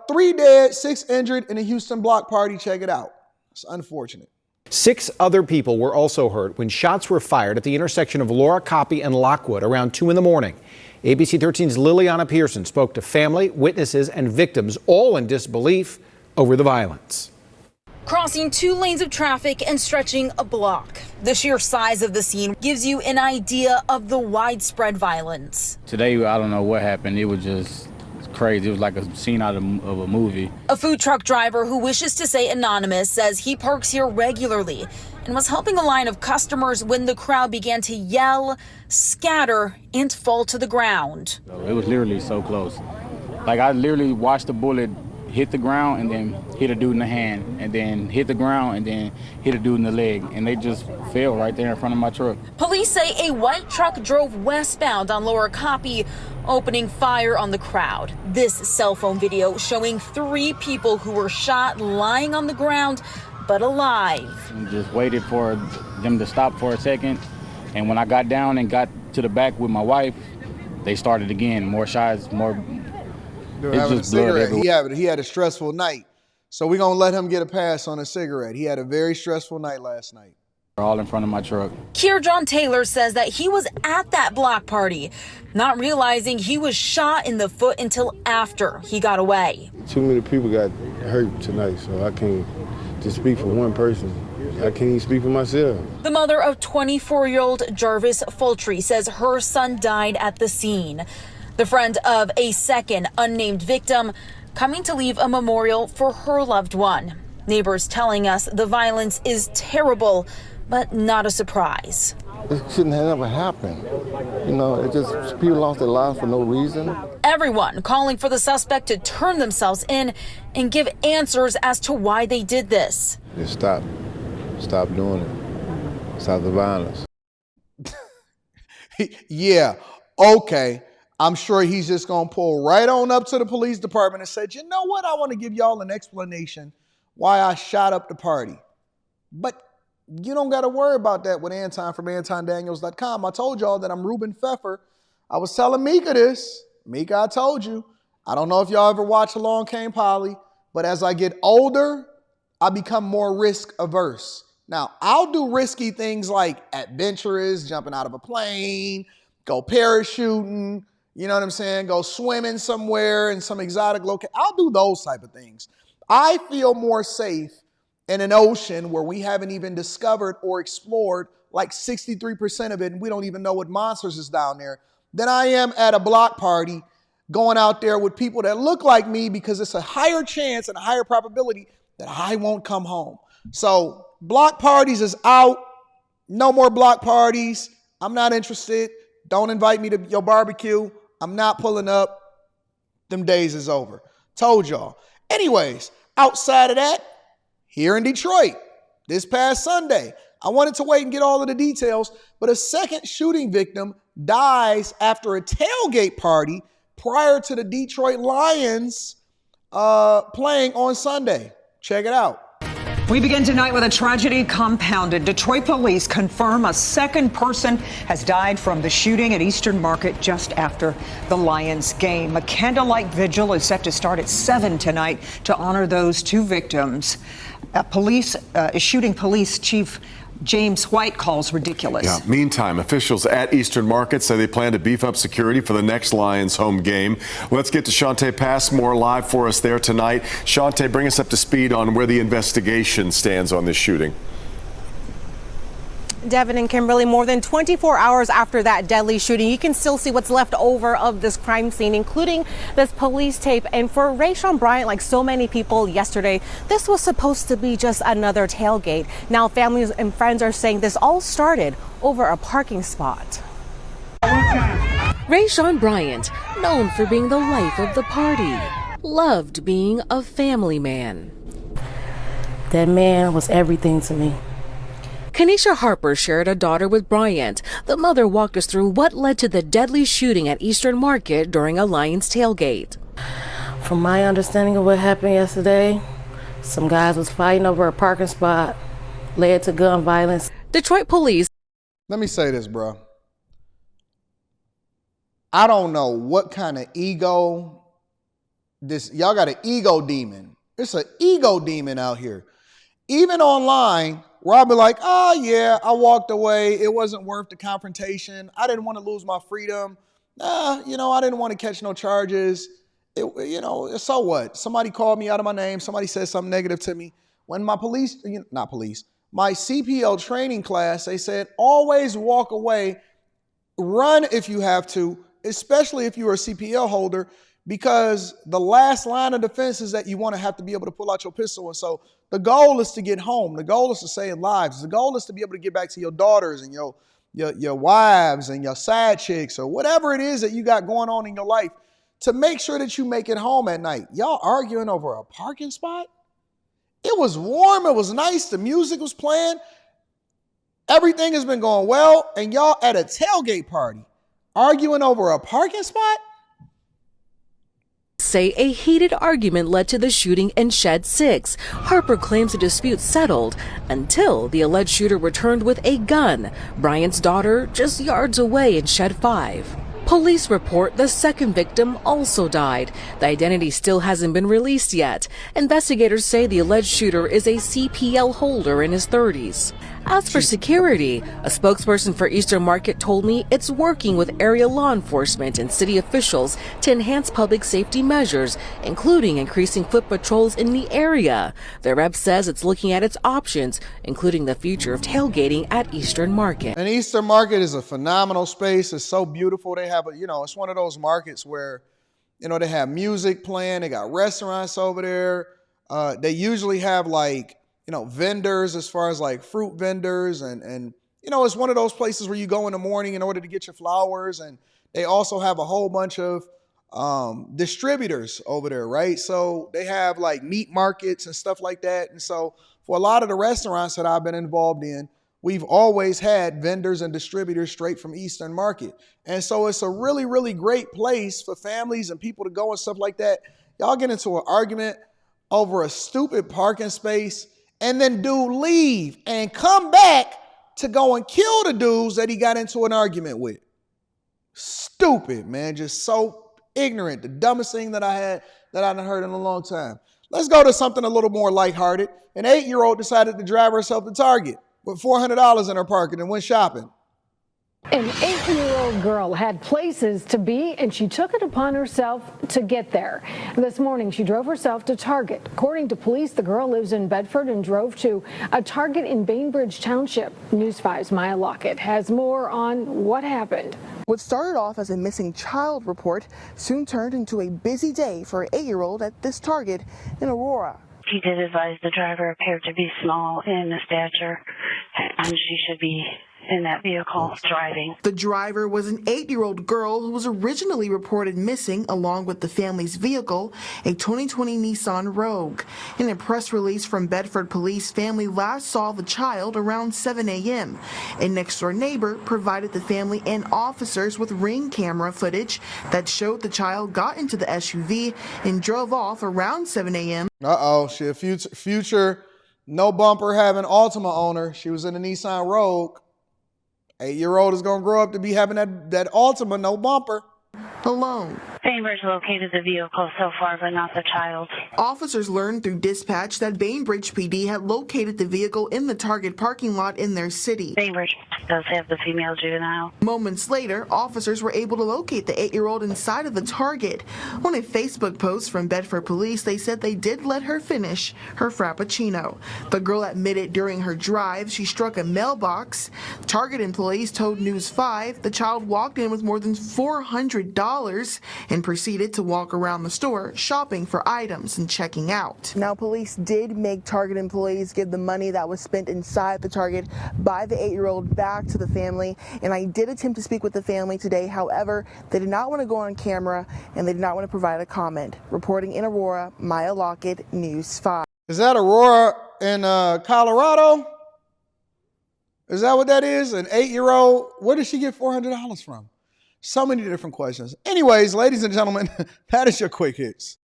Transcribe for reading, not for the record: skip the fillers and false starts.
3 dead, 6 injured in a Houston block party. Check it out. It's unfortunate. 6 other people were also hurt when shots were fired at the intersection of Laura Copy and Lockwood around 2 in the morning. ABC 13's Liliana Pearson spoke to family, witnesses, and victims, all in disbelief over the violence. Crossing 2 lanes of traffic and stretching a block. The sheer size of the scene gives you an idea of the widespread violence. Today, I don't know what happened. It was just crazy. It was like a scene out of a movie. A food truck driver who wishes to stay anonymous says he parks here regularly and was helping a line of customers when the crowd began to yell, scatter, and fall to the ground. It was literally so close. Like, I literally watched the bullet hit the ground and then hit a dude in the hand, and then hit the ground and then hit a dude in the leg, and they just fell right there in front of my truck. Police say a white truck drove westbound on Lower Copy, opening fire on the crowd. This cell phone video showing 3 people who were shot lying on the ground but alive. And just waited for them to stop for a second, and when I got down and got to the back with my wife, they started again. More shots, more. Having a cigarette. He had a stressful night. So we're going to let him get a pass on a cigarette. He had a very stressful night last night. All in front of my truck. Keir John Taylor says that he was at that block party, not realizing he was shot in the foot until after he got away. Too many people got hurt tonight, so I can't just speak for one person. I can't even speak for myself. The mother of 24-year-old Jarvis Fultry says her son died at the scene. The friend of a second unnamed victim coming to leave a memorial for her loved one. Neighbors telling us the violence is terrible, but not a surprise. It shouldn't have ever happened. You know, it just, people lost their lives for no reason. Everyone calling for the suspect to turn themselves in and give answers as to why they did this. Just stop doing it. Stop the violence. Yeah, okay. I'm sure he's just going to pull right on up to the police department and say, you know what? I want to give y'all an explanation why I shot up the party. But you don't got to worry about that with Anton from AntonDaniels.com. I told y'all that I'm Ruben Pfeffer. I was telling Mika this. Mika, I told you. I don't know if y'all ever watch Along Came Polly, but as I get older, I become more risk averse. Now, I'll do risky things like adventurous, jumping out of a plane, go parachuting, you know what I'm saying? Go swimming somewhere in some exotic location. I'll do those type of things. I feel more safe in an ocean where we haven't even discovered or explored like 63% of it, and we don't even know what monsters is down there, than I am at a block party going out there with people that look like me, because it's a higher chance and a higher probability that I won't come home. So block parties is out. No more block parties. I'm not interested. Don't invite me to your barbecue. I'm not pulling up. Them days is over. Told y'all. Anyways, outside of that, here in Detroit, this past Sunday, I wanted to wait and get all of the details, but a second shooting victim dies after a tailgate party prior to the Detroit Lions playing on Sunday. Check it out. We begin tonight with a tragedy compounded. Detroit police confirm a second person has died from the shooting at Eastern Market just after the Lions game. A candlelight vigil is set to start at 7 tonight to honor those 2 victims. Shooting police chief James White calls ridiculous. Yeah. Meantime, officials at Eastern Market say they plan to beef up security for the next Lions home game. Let's get to Shantae Passmore live for us there tonight. Shantae, bring us up to speed on where the investigation stands on this shooting. Devin and Kimberly, more than 24 hours after that deadly shooting, you can still see what's left over of this crime scene, including this police tape. And for Rayshawn Bryant, like so many people yesterday, this was supposed to be just another tailgate. Now families and friends are saying this all started over a parking spot. Rayshawn Bryant, known for being the life of the party, loved being a family man. That man was everything to me. Kanisha Harper shared a daughter with Bryant. The mother walked us through what led to the deadly shooting at Eastern Market during a Lions tailgate. From my understanding of what happened yesterday, some guys was fighting over a parking spot, led to gun violence. Detroit police. Let me say this, bro. I don't know what kind of ego y'all got an ego demon. It's an ego demon out here. Even online, where I'll be like, oh yeah, I walked away. It wasn't worth the confrontation. I didn't want to lose my freedom. I didn't want to catch no charges. So what? Somebody called me out of my name. Somebody said something negative to me. When my my CPL training class, they said, always walk away, run if you have to, especially if you're a CPL holder, because the last line of defense is that you want to have to be able to pull out your pistol. And so the goal is to get home. The goal is to save lives. The goal is to be able to get back to your daughters and your wives and your side chicks or whatever it is that you got going on in your life, to make sure that you make it home at night. Y'all arguing over a parking spot? It was warm. It was nice. The music was playing. Everything has been going well. And y'all at a tailgate party arguing over a parking spot? Say a heated argument led to the shooting in Shed 6. Harper claims the dispute settled until the alleged shooter returned with a gun. Bryant's daughter just yards away in Shed 5. Police report the second victim also died. The identity still hasn't been released yet. Investigators say the alleged shooter is a CPL holder in his 30s. As for security, a spokesperson for Eastern Market told me it's working with area law enforcement and city officials to enhance public safety measures, including increasing foot patrols in the area. The rep says it's looking at its options, including the future of tailgating at Eastern Market. And Eastern Market is a phenomenal space. It's so beautiful. They have it's one of those markets where, they have music playing. They got restaurants over there. They usually have vendors as far as fruit vendors and it's one of those places where you go in the morning in order to get your flowers, and they also have a whole bunch of distributors over there, right? So they have meat markets and stuff like that. And so for a lot of the restaurants that I've been involved in, we've always had vendors and distributors straight from Eastern Market. And so it's a really, really great place for families and people to go and stuff like that. Y'all get into an argument over a stupid parking space, and then dude leave and come back to go and kill the dudes that he got into an argument with. Stupid, man. Just so ignorant. The dumbest thing that I done heard in a long time. Let's go to something a little more lighthearted. An 8-year-old decided to drive herself to Target with $400 in her pocket and went shopping. An 8-year-old girl had places to be, and she took it upon herself to get there. This morning, she drove herself to Target. According to police, the girl lives in Bedford and drove to a Target in Bainbridge Township. News 5's Maya Lockett has more on what happened. What started off as a missing child report soon turned into a busy day for an 8-year-old at this Target in Aurora. He did advise the driver appeared to be small in stature, and she should be in that vehicle driving. The driver was an 8-year-old girl who was originally reported missing along with the family's vehicle, a 2020 Nissan Rogue. In a press release from Bedford Police, family last saw the child around 7 a.m. A next-door neighbor provided the family and officers with Ring camera footage that showed the child got into the SUV and drove off around 7 a.m. She a future no bumper having Altima owner. She was in a Nissan Rogue. 8-year-old is going to grow up to be having that Altima no bumper. Alone. Bainbridge located the vehicle so far, but not the child. Officers learned through dispatch that Bainbridge PD had located the vehicle in the Target parking lot in their city. Bainbridge does have the female juvenile. Moments later, officers were able to locate the 8-year-old inside of the Target. On a Facebook post from Bedford Police, they said they did let her finish her Frappuccino. The girl admitted during her drive she struck a mailbox. Target employees told News 5 the child walked in with more than $400 and proceeded to walk around the store shopping for items and checking out. Now, police did make Target employees give the money that was spent inside the Target by the 8-year-old back to the family, and I did attempt to speak with the family today. However, they did not want to go on camera and they did not want to provide a comment. Reporting in Aurora, Maya Lockett, News 5. Is that Aurora in Colorado? Is that what that is? An 8-year-old? Where did she get $400 from? So many different questions. Anyways, ladies and gentlemen, that is your quick hits.